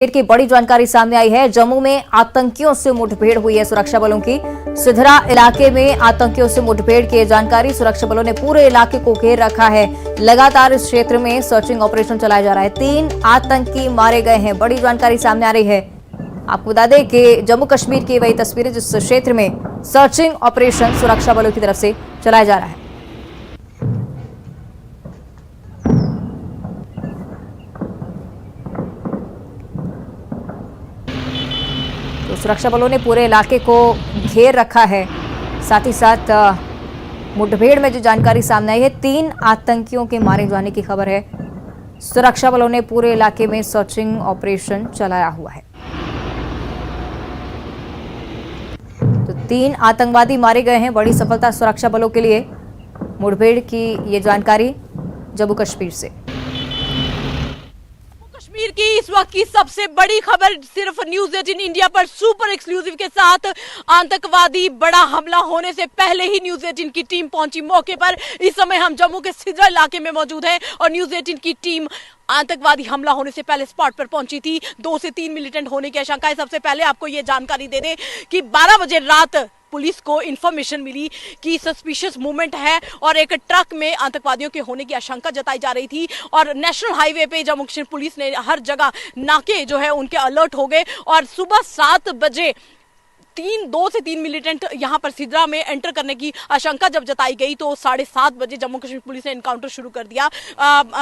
की बड़ी जानकारी सामने आई है। जम्मू में आतंकियों से मुठभेड़ हुई है सुरक्षा बलों की। सिधरा इलाके में आतंकियों से मुठभेड़ की जानकारी। सुरक्षा बलों ने पूरे इलाके को घेर रखा है। लगातार इस क्षेत्र में सर्चिंग ऑपरेशन चलाया जा रहा है। 3 आतंकी मारे गए हैं, बड़ी जानकारी सामने आ रही है। आपको बता दें कि जम्मू कश्मीर की वही तस्वीरें जिस क्षेत्र में सर्चिंग ऑपरेशन सुरक्षा बलों की तरफ से चलाया जा रहा है। तो सुरक्षा बलों ने पूरे इलाके को घेर रखा है। साथ ही साथ मुठभेड़ में जो जानकारी सामने आई है, 3 आतंकियों के मारे जाने की खबर है। सुरक्षा बलों ने पूरे इलाके में सर्चिंग ऑपरेशन चलाया हुआ है। तो 3 आतंकवादी मारे गए हैं, बड़ी सफलता सुरक्षा बलों के लिए। मुठभेड़ की ये जानकारी जम्मू कश्मीर से। कश्मीर की इस वक्त की सबसे बड़ी खबर सिर्फ न्यूज़ 18 इंडिया पर सुपर एक्सक्लूसिव के साथ। आतंकवादी बड़ा हमला होने से पहले ही न्यूज़ 18 की टीम पहुंची मौके पर। इस समय हम जम्मू के सिधरा इलाके में मौजूद हैं और न्यूज़ 18 की टीम आतंकवादी हमला होने से पहले स्पॉट पर पहुंची थी। 2 से 3 मिलिटेंट होने की आशंका है। सबसे पहले आपको यह जानकारी दे दें कि 12 बजे रात पुलिस को इंफॉर्मेशन मिली कि सस्पिशियस मूवमेंट है और एक ट्रक में आतंकवादियों के होने की आशंका जताई जा रही थी। और नेशनल हाईवे पे जम्मू कश्मीर पुलिस ने हर जगह नाके जो है उनके अलर्ट हो गए और सुबह 7 बजे 2 से 3 मिलिटेंट यहां पर सिधरा में एंटर करने की आशंका जब जताई गई तो 7:30 बजे जम्मू कश्मीर पुलिस ने एनकाउंटर शुरू कर दिया।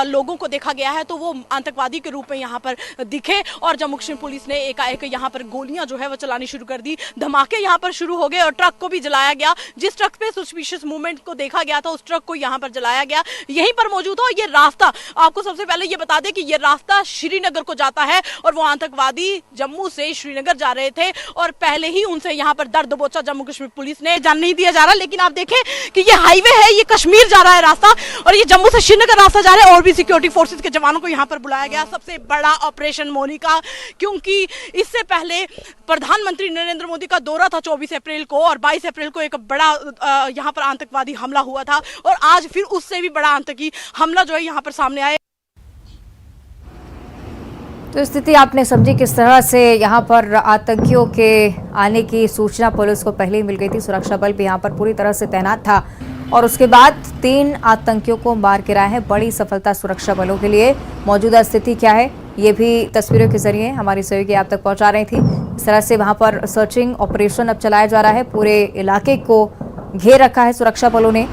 लोगों को देखा गया है तो वो आतंकवादी के रूप में यहां पर दिखे और जम्मू कश्मीर पुलिस ने एकाएक यहां पर गोलियां जो है वो चलानी शुरू कर दी। धमाके यहां पर शुरू हो गए और ट्रक को भी जलाया गया। जिस ट्रक पे सस्पिशियस मूवमेंट को देखा गया था उस ट्रक को यहां पर जलाया गया। यहीं पर मौजूद हो ये रास्ता, आपको सबसे पहले ये बता दें कि ये रास्ता श्रीनगर को जाता है और वो आतंकवादी जम्मू से श्रीनगर जा रहे थे और पहले ही उनसे यहां पर दर्द बोचा जम्मू कश्मीर पुलिस ने जान नहीं दिया जा रहा। लेकिन आप देखें कि ये हाईवे है, ये कश्मीर जा रहा है रास्ता और ये जम्मू से श्रीनगर रास्ता जा रहा है। और भी सिक्योरिटी फोर्सेस के जवानों को यहां पर बुलाया गया। सबसे बड़ा ऑपरेशन मोनिका, क्योंकि इससे पहले प्रधानमंत्री नरेंद्र मोदी का दौरा था 24 अप्रैल को और 22 अप्रैल को एक बड़ा यहां पर आतंकवादी हमला हुआ था और आज फिर उससे भी बड़ा आतंकी हमला जो है यहां पर सामने आया। तो स्थिति आपने समझी किस तरह से यहाँ पर आतंकियों के आने की सूचना पुलिस को पहले ही मिल गई थी। सुरक्षा बल भी यहाँ पर पूरी तरह से तैनात था और उसके बाद 3 आतंकियों को मार गिराया है। बड़ी सफलता सुरक्षा बलों के लिए। मौजूदा स्थिति क्या है ये भी तस्वीरों के जरिए हमारी सहयोगी आप तक पहुंचा रही थी। इस तरह से वहाँ पर सर्चिंग ऑपरेशन अब चलाया जा रहा है। पूरे इलाके को घेर रखा है सुरक्षा बलों ने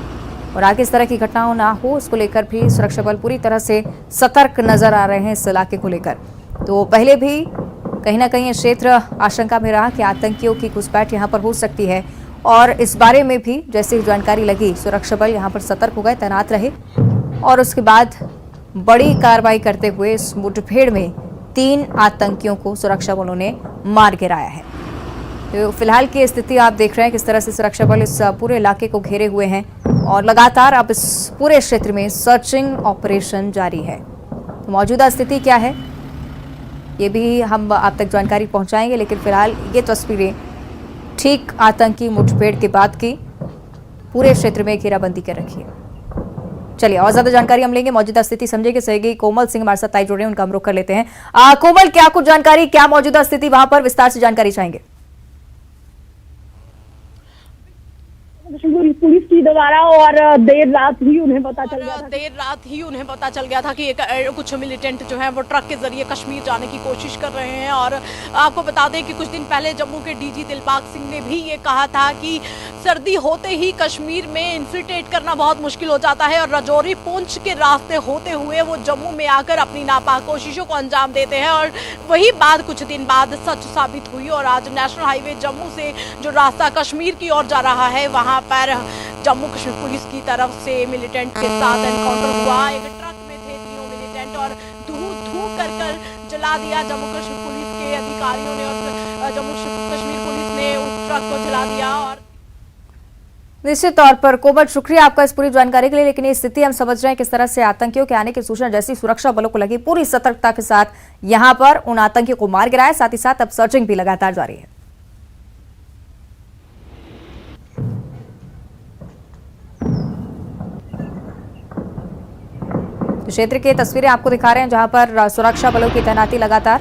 और आगे इस तरह की घटनाओं ना हो इसको लेकर भी सुरक्षा बल पूरी तरह से सतर्क नजर आ रहे हैं इस इलाके को लेकर। तो पहले भी कहीं ना कहीं ये क्षेत्र आशंका में रहा कि आतंकियों की घुसपैठ यहां पर हो सकती है और इस बारे में भी जैसे जानकारी लगी सुरक्षा बल यहां पर सतर्क हो गए, तैनात रहे और उसके बाद बड़ी कार्रवाई करते हुए इस मुठभेड़ में 3 आतंकियों को सुरक्षा बलों ने मार गिराया है। तो फिलहाल की स्थिति आप देख रहे हैं किस तरह से सुरक्षा बल इस पूरे इलाके को घेरे हुए हैं और लगातार अब इस पूरे क्षेत्र में सर्चिंग ऑपरेशन जारी है। तो मौजूदा स्थिति क्या है ये भी हम आप तक जानकारी पहुंचाएंगे, लेकिन फिलहाल ये तस्वीरें ठीक आतंकी मुठभेड़ के बाद की पूरे क्षेत्र में घेराबंदी कर रखी है। चलिए और ज्यादा जानकारी हम लेंगे, मौजूदा स्थिति समझेंगे। सहयोगी कोमल सिंह हमारे साथ जुड़े हैं, उनका हम रुख कर लेते हैं। कोमल, क्या कुछ जानकारी, क्या मौजूदा स्थिति वहां पर, विस्तार से जानकारी चाहेंगे। पुलिस की दोबारा और देर रात ही उन्हें पता चल गया था कि कुछ मिलिटेंट जो हैं वो ट्रक के जरिए कश्मीर जाने की कोशिश कर रहे हैं। और आपको बता दें कि कुछ दिन पहले जम्मू के डीजी दिलबाग सिंह ने भी ये कहा था कि सर्दी होते ही कश्मीर में इन्फिल्ट्रेट करना बहुत मुश्किल हो जाता है और राजौरी पुंछ के रास्ते होते हुए वो जम्मू में आकर अपनी नापाक कोशिशों को अंजाम देते हैं। और वही बात कुछ दिन बाद सच साबित हुई और आज नेशनल हाईवे जम्मू से जो रास्ता कश्मीर की ओर जा रहा है वहां पर जम्मू कश्मीर पुलिस की तरफ से मिलिटेंट के साथ एनकाउंटर हुआ। एक ट्रक में थे 3 मिलिटेंट और धू कर जला दिया जम्मू कश्मीर पुलिस के अधिकारियों ने और जम्मू कश्मीर पुलिस ने उस ट्रक को जला दिया। और निश्चित तौर पर कोमल, शुक्रिया आपका इस पूरी जानकारी के लिए। लेकिन ये स्थिति हम समझ रहे हैं किस तरह से आतंकियों के आने की सूचना जैसी सुरक्षा बलों को लगी, पूरी सतर्कता के साथ यहां पर उन आतंकियों को मार गिराया। साथ ही साथ अब सर्चिंग भी लगातार जारी है। क्षेत्र की तस्वीरें आपको दिखा रहे हैं जहां पर सुरक्षा बलों की तैनाती लगातार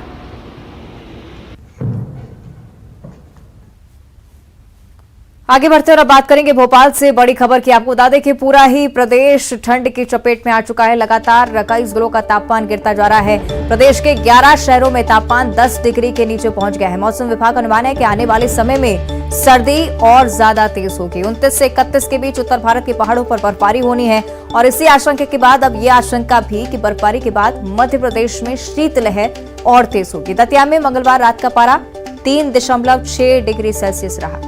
आगे बढ़ते और अब बात करेंगे भोपाल से बड़ी खबर की। आपको बता दें कि पूरा ही प्रदेश ठंड की चपेट में आ चुका है। लगातार 21 जिलों का तापमान गिरता जा रहा है। प्रदेश के 11 शहरों में तापमान 10 डिग्री के नीचे पहुंच गया है। मौसम विभाग का अनुमान है कि आने वाले समय में सर्दी और ज्यादा तेज होगी। 29 से 31 के बीच उत्तर भारत के पहाड़ों पर बर्फबारी होनी है और इसी आशंका के बाद अब ये आशंका भी कि बर्फबारी के बाद मध्य प्रदेश में शीतलहर और तेज होगी। दतिया में मंगलवार रात का पारा 3.6 डिग्री सेल्सियस रहा।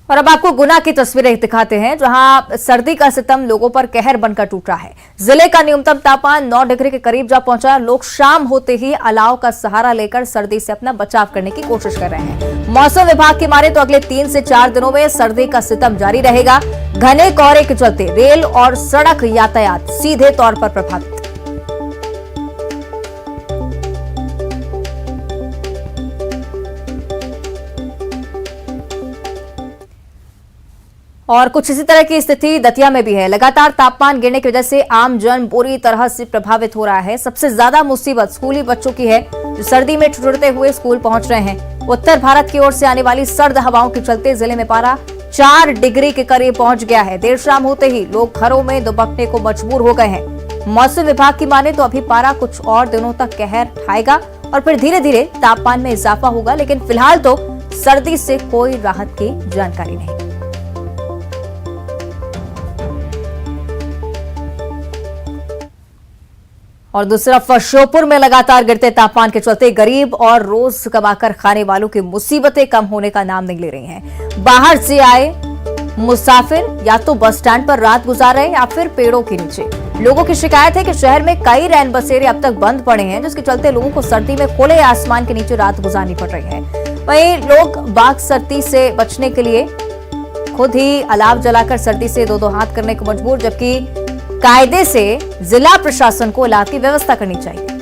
और अब आपको गुना की तस्वीरें दिखाते हैं, जहां सर्दी का सितम लोगों पर कहर बनकर टूट रहा है। जिले का न्यूनतम तापमान 9 डिग्री के करीब जा पहुंचा। लोग शाम होते ही अलाव का सहारा लेकर सर्दी से अपना बचाव करने की कोशिश कर रहे हैं। मौसम विभाग की माने तो अगले 3 से 4 दिनों में सर्दी का सितम जारी रहेगा। घने कोहरे के चलते रेल और सड़क यातायात सीधे तौर पर प्रभावित। और कुछ इसी तरह की स्थिति दतिया में भी है। लगातार तापमान गिरने की वजह से आम जन बुरी तरह से प्रभावित हो रहा है। सबसे ज्यादा मुसीबत स्कूली बच्चों की है, जो सर्दी में ठिठुरते हुए स्कूल पहुंच रहे हैं। उत्तर भारत की ओर से आने वाली सर्द हवाओं के चलते जिले में पारा 4 डिग्री के करीब पहुंच गया है। देर शाम होते ही लोग घरों में दुबकने को मजबूर हो गए हैं। मौसम विभाग की माने तो अभी पारा कुछ और दिनों तक कहर ढाएगा और फिर धीरे धीरे तापमान में इजाफा होगा, लेकिन फिलहाल तो सर्दी से कोई राहत की जानकारी नहीं। और दूसरी तरफ श्योपुर में लगातार गिरते तापमान के चलते गरीब और रोज कमाकर खाने वालों की मुसीबतें कम होने का नाम नहीं ले रही हैं। बाहर से आए मुसाफिर या तो बस स्टैंड पर रात गुजार रहे या फिर पेड़ों के नीचे। लोगों की शिकायत है कि शहर में कई रैन बसेरे अब तक बंद पड़े हैं, जिसके चलते लोगों को सर्दी में खुले आसमान के नीचे रात गुजारनी पड़ रही है। वहीं लोग बाघ सर्दी से बचने के लिए खुद ही अलाव जलाकर सर्दी से दो हाथ करने को मजबूर, जबकि कायदे से जिला प्रशासन को इलाज की व्यवस्था करनी चाहिए।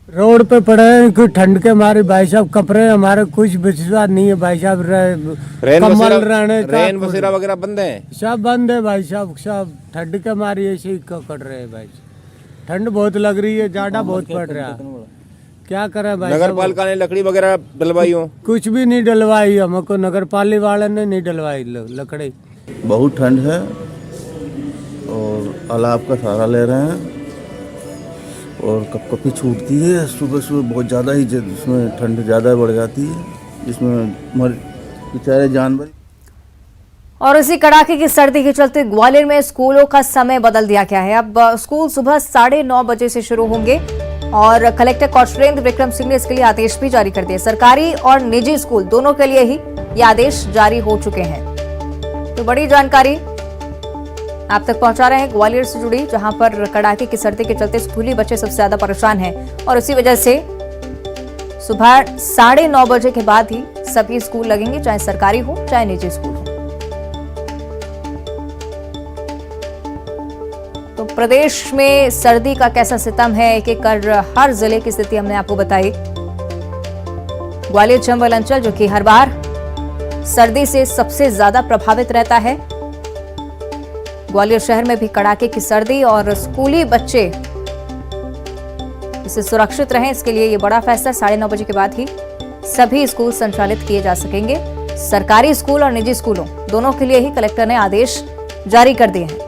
रोड पे पड़े हैं कि ठंड के मारे भाई साहब कपड़े हमारे कुछ विश्वास नहीं है भाई साहब। कम्बल रहने रेन बसेरा वगैरह बंद है, सब बंद है भाई साहब। सब ठंड के मारे ऐसे ही कट रहे हैं भाई। ठंड बहुत लग रही है, ज्यादा बहुत पड़ रहा है। क्या करें भाई। नगर पालिका ने लकड़ी वगैरह डलवाई हो? कुछ भी नहीं डलवाई, हमको नगर पालिका वाले ने नहीं डलवाई लकड़ी। बहुत ठंड है और अलाव का सहारा ले रहे हैं और कपकपी छूटती है। सुबह सुबह बहुत ज़्यादा ही इसमें ठंड ज़्यादा बढ़ जाती है, जिसमें बेचारे जानवर। और इसी कड़ाके की सर्दी के चलते ग्वालियर में स्कूलों का समय बदल दिया गया है। अब स्कूल सुबह 9:30 बजे से शुरू होंगे और कलेक्टर कौशलेंद्र विक्रम सिंह ने इसके लिए आदेश भी जारी कर दिए। सरकारी और निजी स्कूल दोनों के लिए ही ये आदेश जारी हो चुके हैं। तो बड़ी जानकारी आप तक पहुंचा रहे हैं ग्वालियर से जुड़ी, जहां पर कड़ाके की सर्दी के चलते स्कूली बच्चे सबसे ज्यादा परेशान हैं और इसी वजह से सुबह 9:30 बजे के बाद ही सभी स्कूल लगेंगे, चाहे सरकारी हो चाहे निजी स्कूल हो। तो प्रदेश में सर्दी का कैसा सितम है, एक एक कर हर जिले की स्थिति हमने आपको बताई। ग्वालियर चंबल अंचल जो कि हर बार सर्दी से सबसे ज्यादा प्रभावित रहता है। ग्वालियर शहर में भी कड़ाके की सर्दी और स्कूली बच्चे इससे सुरक्षित रहें, इसके लिए ये बड़ा फैसला। 9:30 बजे के बाद ही सभी स्कूल संचालित किए जा सकेंगे। सरकारी स्कूल और निजी स्कूलों दोनों के लिए ही कलेक्टर ने आदेश जारी कर दिए हैं।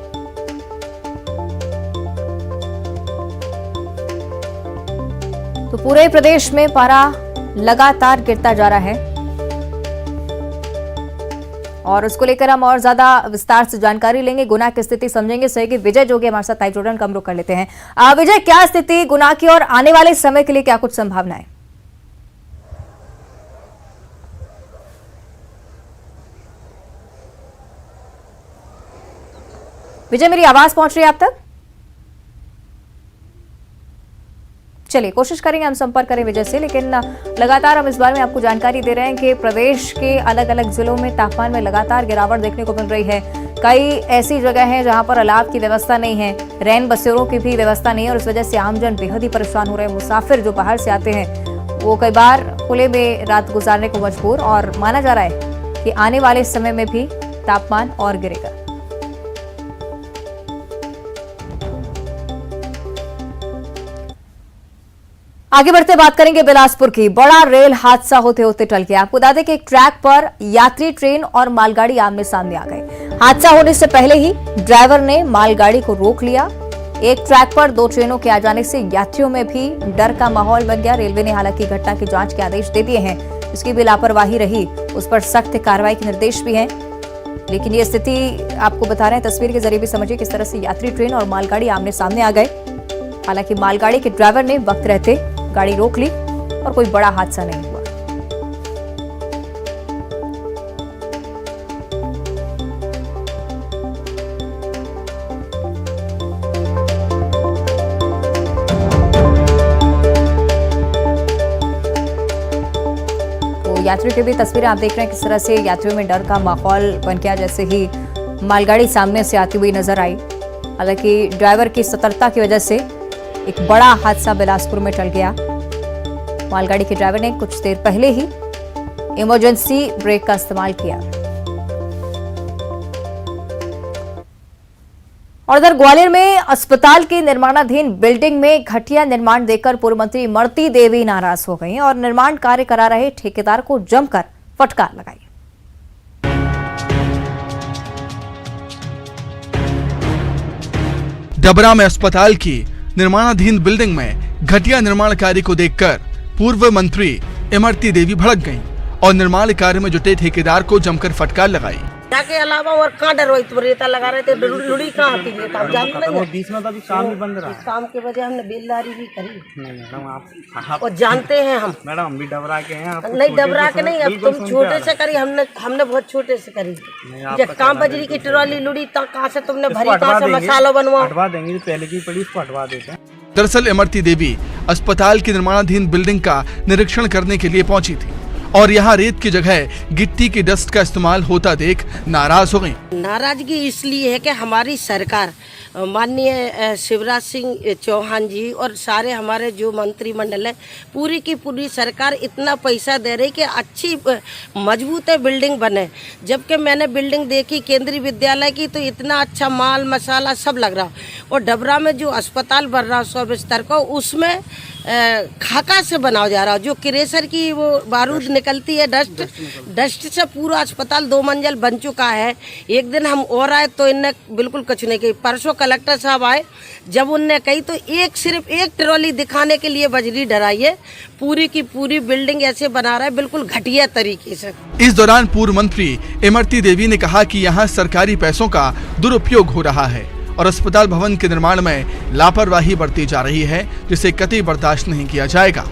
तो पूरे प्रदेश में पारा लगातार गिरता जा रहा है और उसको लेकर हम और ज्यादा विस्तार से जानकारी लेंगे, गुना की स्थिति समझेंगे। सहयोगी विजय जोगी हमारे साथ लाइव जोड़न कम रुक कर लेते हैं। विजय, क्या स्थिति गुना की और आने वाले समय के लिए क्या कुछ संभावनाएं? विजय, मेरी आवाज पहुंच रही है आप तक? चलिए कोशिश करेंगे हम संपर्क करें विजय से, लेकिन लगातार हम इस बारे में आपको जानकारी दे रहे हैं कि प्रदेश के अलग अलग जिलों में तापमान में लगातार गिरावट देखने को मिल रही है। कई ऐसी जगह हैं जहां पर अलाव की व्यवस्था नहीं है, रैन बसेरों की भी व्यवस्था नहीं है और इस वजह से आमजन बेहद ही परेशान हो रहे हैं। मुसाफिर जो बाहर से आते हैं वो कई बार खुले में रात गुजारने को मजबूर, और माना जा रहा है कि आने वाले समय में भी तापमान और गिरेगा। आगे बढ़ते बात करेंगे बिलासपुर की। बड़ा रेल हादसा होते होते टल गया। आपको बता दें कि एक ट्रैक पर यात्री ट्रेन और मालगाड़ी आमने सामने आ गए। हादसा होने से पहले ही ड्राइवर ने मालगाड़ी को रोक लिया। एक ट्रैक पर दो ट्रेनों के आ जाने से यात्रियों में भी डर का माहौल बन गया। रेलवे ने हालांकि घटना की जांच के आदेश दे दिए हैं। इसकी भी लापरवाही रही उस पर सख्त कार्रवाई के निर्देश भी हैं। लेकिन ये स्थिति आपको बता रहे हैं, तस्वीर के जरिए भी समझिए किस तरह से यात्री ट्रेन और मालगाड़ी आमने सामने आ गए। हालांकि मालगाड़ी के ड्राइवर ने वक्त रहते गाड़ी रोक ली और कोई बड़ा हादसा नहीं हुआ। तो यात्रियों की भी तस्वीरें आप देख रहे हैं किस तरह से यात्रियों में डर का माहौल बन गया जैसे ही मालगाड़ी सामने से आती हुई नजर आई। हालांकि ड्राइवर की सतर्कता की वजह से एक बड़ा हादसा बिलासपुर में टल गया। मालगाड़ी के ड्राइवर ने कुछ देर पहले ही इमरजेंसी ब्रेक का इस्तेमाल किया। और उधर ग्वालियर में अस्पताल की निर्माणाधीन बिल्डिंग में घटिया निर्माण देखकर पूर्व मंत्री इमरती देवी नाराज हो गई और निर्माण कार्य करा रहे ठेकेदार को जमकर फटकार लगाई। डबरा में अस्पताल की निर्माणाधीन बिल्डिंग में घटिया निर्माण कार्य को देखकर पूर्व मंत्री इमरती देवी भड़क गईं और निर्माण कार्य में जुटे ठेकेदार को जमकर फटकार लगाई। के अलावा और कहाँ डर हुई, तो रेता लगा रहे थे, लुड़ी कहाँ आती है, आप जानते नहीं। बीच में तो अभी काम ही बंद रहा। काम के वजह हमने बेलदारी भी करी। नहीं मैडम आप और जानते हैं हम। मैडम हम भी डबरा के हैं। नहीं डबरा के नहीं, अब तुम छोटे से करी, हमने बहुत छोटे से करी। जब काम बजरी की ट्रॉली लुड़ी कहाँ से तुमने भरी, कहाँ से मसाला बनवा, हटवा देंगे, पहले की पड़ी उसको हटवा देते हैं। दरअसल इमरती देवी अस्पताल की निर्माणाधीन बिल्डिंग का निरीक्षण करने के लिए पहुंची थी और यहाँ रेत की जगह गिट्टी की डस्ट का इस्तेमाल होता देख नाराज हो गई। नाराजगी इसलिए है कि हमारी सरकार माननीय शिवराज सिंह चौहान जी और सारे हमारे जो मंत्रिमंडल है, पूरी की पूरी सरकार इतना पैसा दे रही कि अच्छी मजबूत बिल्डिंग बने। जबकि मैंने बिल्डिंग देखी केंद्रीय विद्यालय की, तो इतना अच्छा माल मसाला सब लग रहा। और डबरा में जो अस्पताल बन रहा 100 बिस्तर का, उसमें खाका से बनाया जा रहा, जो क्रेशर की वो बारूद निकलती है, डस्ट से पूरा अस्पताल 2 मंजिल बन चुका है। एक दिन हम और आए तो इनने बिल्कुल कुछ नहीं कही। परसों कलेक्टर साहब आए, जब उनने कही तो सिर्फ एक ट्रॉली दिखाने के लिए बजरी डराई है। पूरी की पूरी बिल्डिंग ऐसे बना रहा है बिल्कुल घटिया तरीके से। इस दौरान पूर्व मंत्री इमरती देवी ने कहा कि यहाँ सरकारी पैसों का दुरुपयोग हो रहा है और अस्पताल भवन के निर्माण में लापरवाही बरती जा रही है, जिसे कतई बर्दाश्त नहीं किया जाएगा।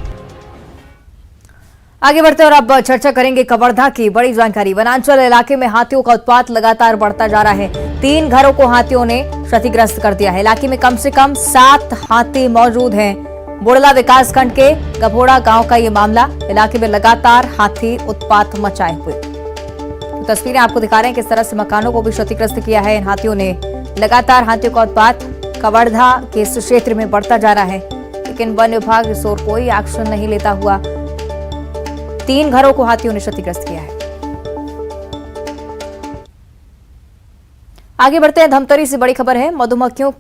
आगे बढ़ते और अब चर्चा करेंगे कवर्धा की बड़ी जानकारी। वनांचल इलाके में हाथियों का उत्पात लगातार बढ़ता जा रहा है। 3 घरों को हाथियों ने क्षतिग्रस्त कर दिया है। इलाके में कम से कम 7 हाथी मौजूद हैं। बुड़ला विकासखंड के गभोड़ा गांव का ये मामला। इलाके में लगातार हाथी उत्पात मचाए हुए। तो तस्वीरें आपको दिखा रहे हैं किस तरह से मकानों को भी क्षतिग्रस्त किया है इन हाथियों ने। लगातार हाथियों का उत्पात कवर्धा के इस क्षेत्र में बढ़ता जा रहा है, लेकिन वन विभाग इस ओर कोई एक्शन नहीं लेता हुआ 3 घरों को हाथियों ने क्षतिग्रस्त किया है। आगे बढ़ते हैं, धमतरी से बड़ी खबर है। मधुमक्खियों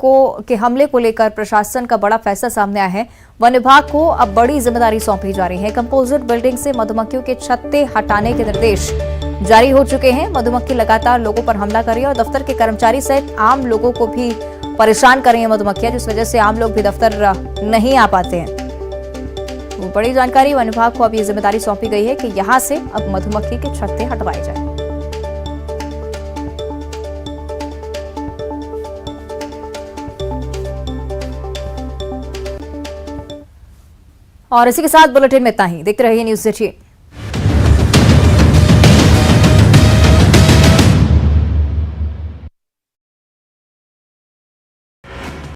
के हमले को लेकर प्रशासन का बड़ा फैसला सामने आया है। वन विभाग को अब बड़ी जिम्मेदारी सौंपी जा रही है। कंपोजिट बिल्डिंग से मधुमक्खियों के छत्ते हटाने के निर्देश जारी हो चुके हैं। मधुमक्खी लगातार लोगों पर हमला कर रही है और दफ्तर के कर्मचारी सहित आम लोगों को भी परेशान कर रही है मधुमक्खियां, जिस वजह से आम लोग भी दफ्तर नहीं आ पाते हैं। वो बड़ी जानकारी, वन विभाग को अब ये जिम्मेदारी सौंपी गई है कि यहां से अब मधुमक्खी के छत्ते हटवाए जाए। और इसी के साथ बुलेटिन में इतना ही। देखते रहिए न्यूज़ 18।